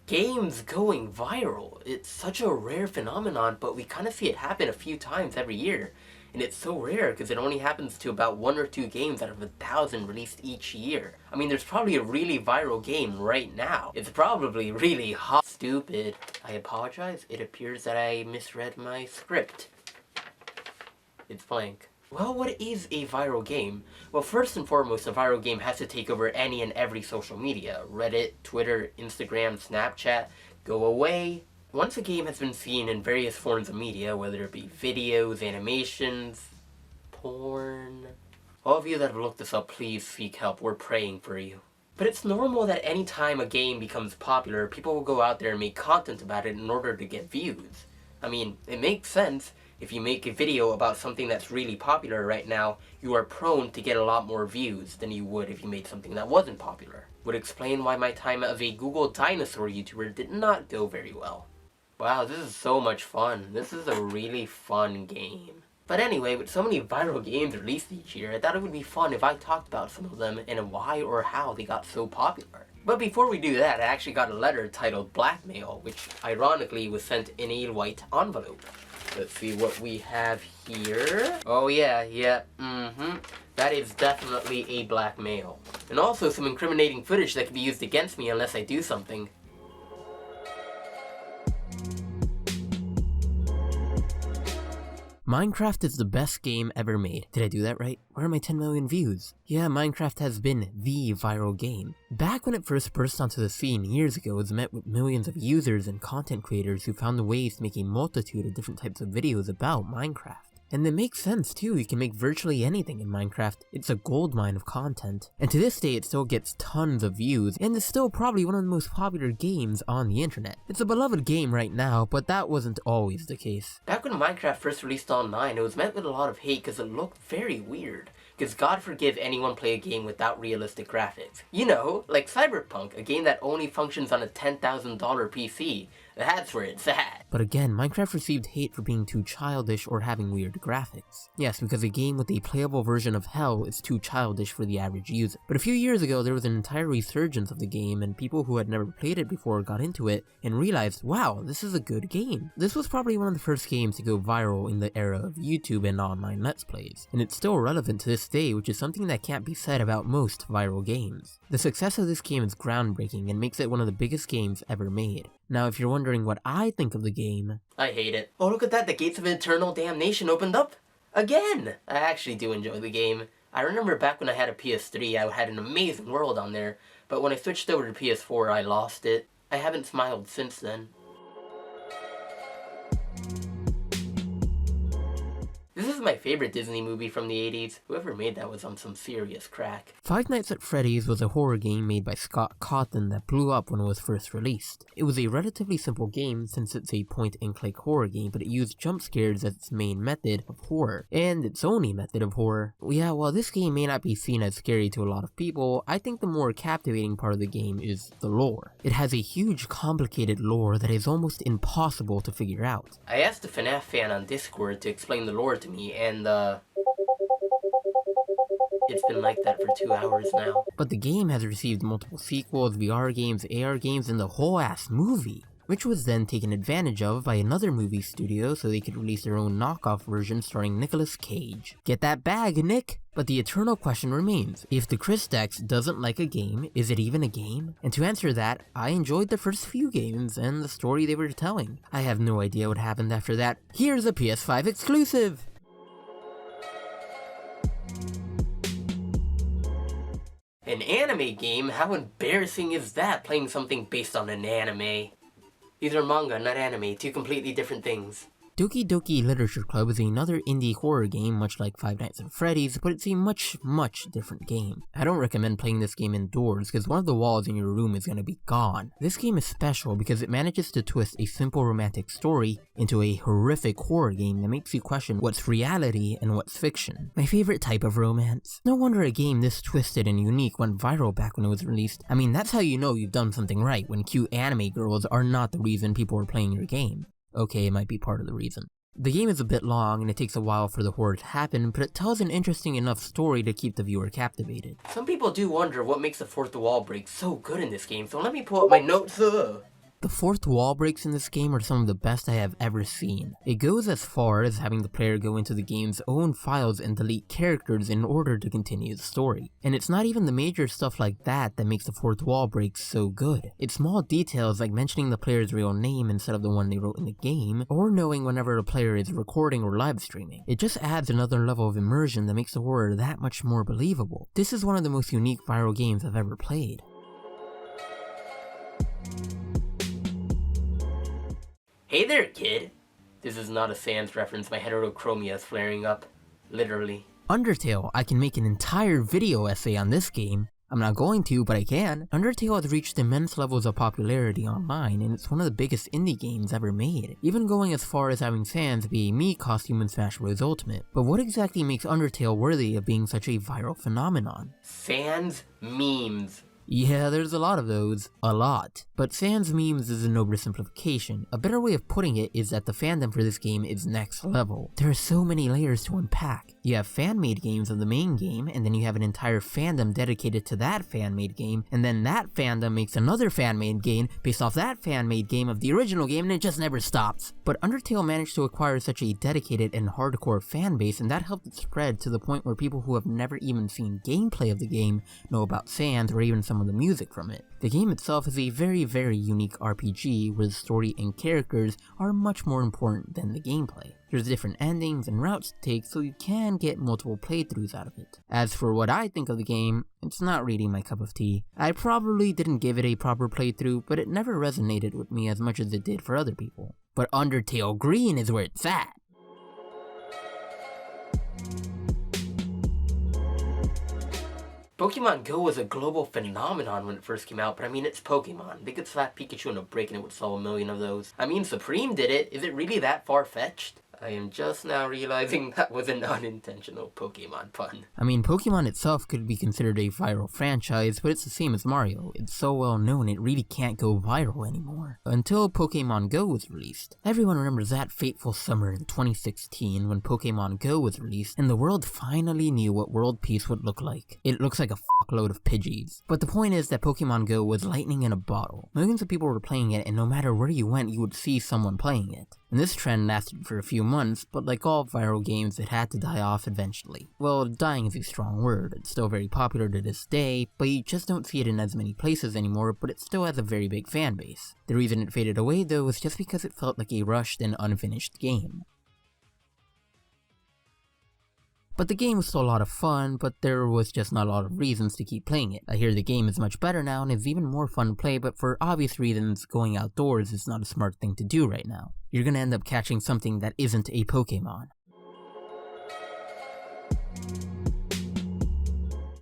Games going viral. It's such a rare phenomenon, but we kind of see it happen a few times every year. And it's so rare because it only happens to about 1 or 2 games out of 1,000 released each year. I mean, there's probably a really viral game right now. It's probably really hot. Stupid. I apologize. It appears that I misread my script. It's blank. Well, what is a viral game? Well, first and foremost, a viral game has to take over any and every social media. Reddit, Twitter, Instagram, Snapchat, go away. Once a game has been seen in various forms of media, whether it be videos, animations, porn... All of you that have looked this up, please seek help. We're praying for you. But it's normal that any time a game becomes popular, people will go out there and make content about it in order to get views. I mean, it makes sense. If you make a video about something that's really popular right now, you are prone to get a lot more views than you would if you made something that wasn't popular. Would explain why my time as a Google dinosaur YouTuber did not go very well. Wow, this is so much fun. This is a really fun game. But anyway, with so many viral games released each year, I thought it would be fun if I talked about some of them and why or how they got so popular. But before we do that, I actually got a letter titled Blackmail, which ironically was sent in a white envelope. Let's see what we have here. Oh yeah, that is definitely a blackmail. And also some incriminating footage that can be used against me unless I do something. Minecraft is the best game ever made. Did I do that right? Where are my 10 million views? Yeah, Minecraft has been the viral game. Back when it first burst onto the scene years ago, it was met with millions of users and content creators who found the ways to make a multitude of different types of videos about Minecraft. And it makes sense too, you can make virtually anything in Minecraft. It's a goldmine of content. And to this day it still gets tons of views, and is still probably one of the most popular games on the internet. It's a beloved game right now, but that wasn't always the case. Back when Minecraft first released online, it was met with a lot of hate because it looked very weird. Because God forgive anyone play a game without realistic graphics. You know, like Cyberpunk, a game that only functions on a $10,000 PC. That's where it's at. But again, Minecraft received hate for being too childish or having weird graphics. Yes, because a game with a playable version of Hell is too childish for the average user. But a few years ago, there was an entire resurgence of the game, and people who had never played it before got into it and realized, wow, this is a good game. This was probably one of the first games to go viral in the era of YouTube and online Let's Plays, and it's still relevant to this day, which is something that can't be said about most viral games. The success of this game is groundbreaking and makes it one of the biggest games ever made. Now, if you're wondering what I think of the game... I hate it. Oh, look at that, the gates of eternal damnation opened up! Again! I actually do enjoy the game. I remember back when I had a PS3, I had an amazing world on there, but when I switched over to PS4, I lost it. I haven't smiled since then. This is my favorite Disney movie from the 80s. Whoever made that was on some serious crack. Five Nights at Freddy's was a horror game made by Scott Cawthon that blew up when it was first released. It was a relatively simple game since it's a point-and-click horror game, but it used jump scares as its main method of horror, and its only method of horror. Yeah, while this game may not be seen as scary to a lot of people, I think the more captivating part of the game is the lore. It has a huge, complicated lore that is almost impossible to figure out. I asked a FNAF fan on Discord to explain the lore to me, and it's been like that for 2 hours now. But the game has received multiple sequels, VR games, AR games, and the whole ass movie, which was then taken advantage of by another movie studio so they could release their own knockoff version starring Nicolas Cage. Get that bag, Nick! But the eternal question remains, if the TheChrisDex doesn't like a game, is it even a game? And to answer that, I enjoyed the first few games and the story they were telling. I have no idea what happened after that. Here's a PS5 exclusive! An anime game? How embarrassing is that, playing something based on an anime? These are manga, not anime, two completely different things. Doki Literature Club is another indie horror game much like Five Nights at Freddy's, but it's a much different game. I don't recommend playing this game indoors because one of the walls in your room is going to be gone. This game is special because it manages to twist a simple romantic story into a horrific horror game that makes you question what's reality and what's fiction. My favorite type of romance. No wonder a game this twisted and unique went viral back when it was released. I mean, that's how you know you've done something right, when cute anime girls are not the reason people are playing your game. Okay, it might be part of the reason. The game is a bit long and it takes a while for the horror to happen, but it tells an interesting enough story to keep the viewer captivated. Some people do wonder what makes the fourth wall break so good in this game, so let me pull up my notes. The fourth wall breaks in this game are some of the best I have ever seen. It goes as far as having the player go into the game's own files and delete characters in order to continue the story. And it's not even the major stuff like that that makes the fourth wall break so good. It's small details like mentioning the player's real name instead of the one they wrote in the game, or knowing whenever a player is recording or live streaming. It just adds another level of immersion that makes the horror that much more believable. This is one of the most unique viral games I've ever played. Hey there, kid! This is not a Sans reference, my heterochromia is flaring up. Literally. Undertale, I can make an entire video essay on this game. I'm not going to, but I can. Undertale has reached immense levels of popularity online, and it's one of the biggest indie games ever made, even going as far as having fans be a Mii costume in Smash Bros. Ultimate. But what exactly makes Undertale worthy of being such a viral phenomenon? Sans memes. Yeah, there's a lot of those. A lot. But sans memes is an oversimplification. A better way of putting it is that the fandom for this game is next level. There are so many layers to unpack. You have fan-made games of the main game, and then you have an entire fandom dedicated to that fan-made game, and then that fandom makes another fan-made game based off that fan-made game of the original game, and it just never stops. But Undertale managed to acquire such a dedicated and hardcore fan base, and that helped it spread to the point where people who have never even seen gameplay of the game know about sans or even some of the music from it. The game itself is a very, very unique RPG where the story and characters are much more important than the gameplay. There's different endings and routes to take, so you can get multiple playthroughs out of it. As for what I think of the game, it's not really my cup of tea. I probably didn't give it a proper playthrough, but it never resonated with me as much as it did for other people. But Undertale Green is where it's at. Pokemon Go was a global phenomenon when it first came out, but I mean, it's Pokemon. They could slap Pikachu in a brick and it would sell 1 million of those. I mean, Supreme did it. Is it really that far-fetched? I am just now realizing that was an unintentional Pokemon pun. I mean, Pokemon itself could be considered a viral franchise, but it's the same as Mario. It's so well known it really can't go viral anymore. Until Pokemon Go was released. Everyone remembers that fateful summer in 2016 when Pokemon Go was released and the world finally knew what world peace would look like. It looks like a fuckload of Pidgeys. But the point is that Pokemon Go was lightning in a bottle. Millions of people were playing it, and no matter where you went, you would see someone playing it. And this trend lasted for a few months, but like all viral games, it had to die off eventually. Well, dying is a strong word. It's still very popular to this day, but you just don't see it in as many places anymore, but it still has a very big fan base. The reason it faded away though was just because it felt like a rushed and unfinished game. But the game was still a lot of fun, but there was just not a lot of reasons to keep playing it. I hear the game is much better now and is even more fun to play, but for obvious reasons, going outdoors is not a smart thing to do right now. You're gonna end up catching something that isn't a Pokemon.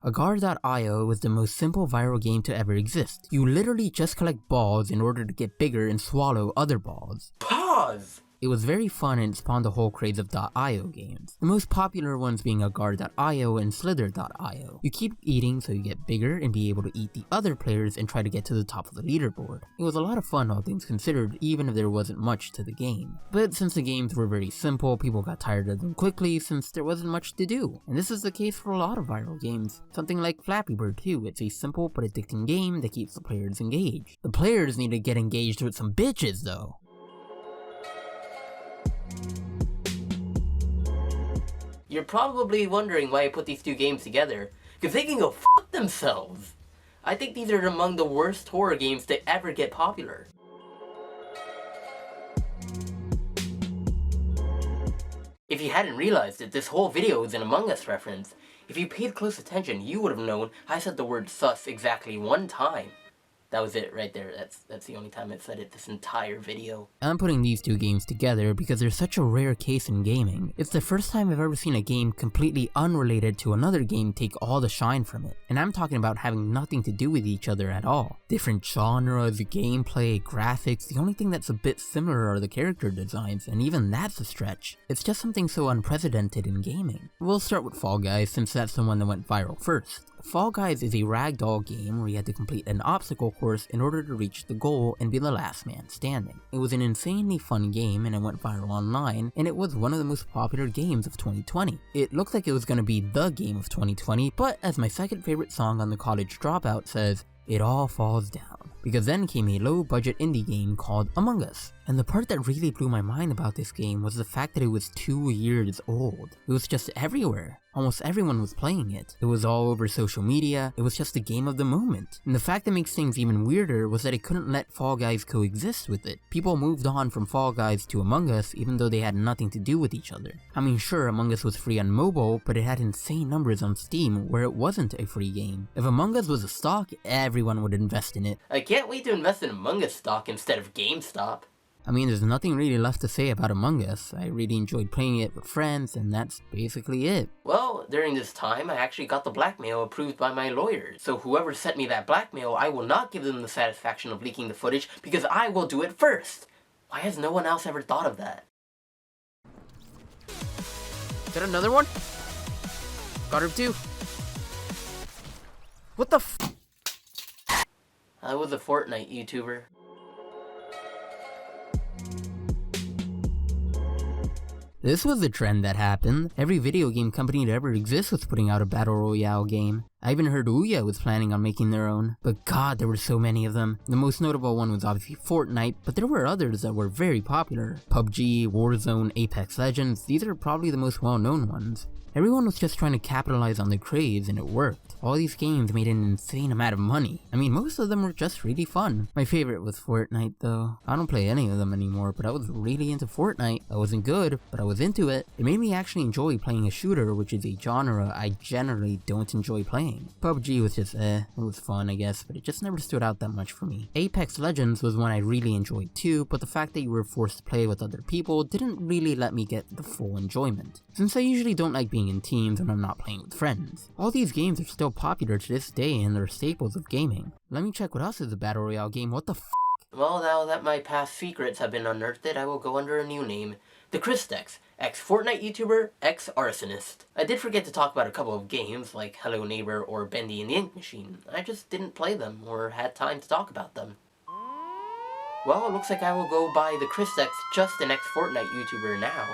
Agar Io was the most simple viral game to ever exist. You literally just collect balls in order to get bigger and swallow other balls. Pause! It was very fun and spawned a whole craze of .io games, the most popular ones being Agar Io and Slither.io. You keep eating so you get bigger and be able to eat the other players and try to get to the top of the leaderboard. It was a lot of fun all things considered, even if there wasn't much to the game. But since the games were very simple, people got tired of them quickly since there wasn't much to do. And this is the case for a lot of viral games. Something like Flappy Bird too. It's a simple but addicting game that keeps the players engaged. The players need to get engaged with some bitches though. You're probably wondering why I put these two games together, because they can go fuck themselves. I think these are among the worst horror games to ever get popular. If you hadn't realized it, this whole video is an Among Us reference. If you paid close attention, you would have known I said the word sus exactly 1 time. That was it right there. That's the only time I've said it this entire video. I'm putting these two games together because they're such a rare case in gaming. It's the first time I've ever seen a game completely unrelated to another game take all the shine from it. And I'm talking about having nothing to do with each other at all. Different genres, gameplay, graphics, the only thing that's a bit similar are the character designs, and even that's a stretch. It's just something so unprecedented in gaming. We'll start with Fall Guys since that's the one that went viral first. Fall Guys is a ragdoll game where you had to complete an obstacle course in order to reach the goal and be the last man standing. It was an insanely fun game and it went viral online, and it was one of the most popular games of 2020. It looked like it was going to be the game of 2020, but as my second favorite song on the College Dropout says, it all falls down. because then came a low-budget indie game called Among Us. And the part that really blew my mind about this game was the fact that it was 2 years old. It was just everywhere. Almost everyone was playing it. It was all over social media. It was just a game of the moment. And the fact that makes things even weirder was that it couldn't let Fall Guys coexist with it. People moved on from Fall Guys to Among Us even though they had nothing to do with each other. I mean, sure, Among Us was free on mobile, but it had insane numbers on Steam where it wasn't a free game. If Among Us was a stock, everyone would invest in it. I can't wait to invest in Among Us stock instead of GameStop. I mean, there's nothing really left to say about Among Us. I really enjoyed playing it with friends, and that's basically it. Well, during this time, I actually got the blackmail approved by my lawyers. So whoever sent me that blackmail, I will not give them the satisfaction of leaking the footage, because I will do it first. Why has no one else ever thought of that? Is that another one? Got her too. What the f? I was a Fortnite YouTuber. This was a trend that happened. Every video game company that ever exists was putting out a battle royale game. I even heard Ouya was planning on making their own, but god, there were so many of them. The most notable one was obviously Fortnite, but there were others that were very popular. PUBG, Warzone, Apex Legends, these are probably the most well-known ones. Everyone was just trying to capitalize on the craze, and it worked. All these games made an insane amount of money. I mean, most of them were just really fun. My favorite was Fortnite though. I don't play any of them anymore, but I was really into Fortnite. I wasn't good, but I was into it. It made me actually enjoy playing a shooter, which is a genre I generally don't enjoy playing. PUBG was just it was fun I guess, but it just never stood out that much for me. Apex Legends was one I really enjoyed too, but the fact that you were forced to play with other people didn't really let me get the full enjoyment. Since I usually don't like being in teams when I'm not playing with friends. All these games are still popular to this day and they're staples of gaming. Let me check what else is a battle royale game. What the f? Well, now that my past secrets have been unearthed, I will go under a new name. TheChrisDex, ex-Fortnite YouTuber, ex-arsonist. I did forget to talk about a couple of games like Hello Neighbor or Bendy and the Ink Machine. I just didn't play them or had time to talk about them. Well, it looks like I will go by TheChrisDex, just an ex-Fortnite YouTuber now.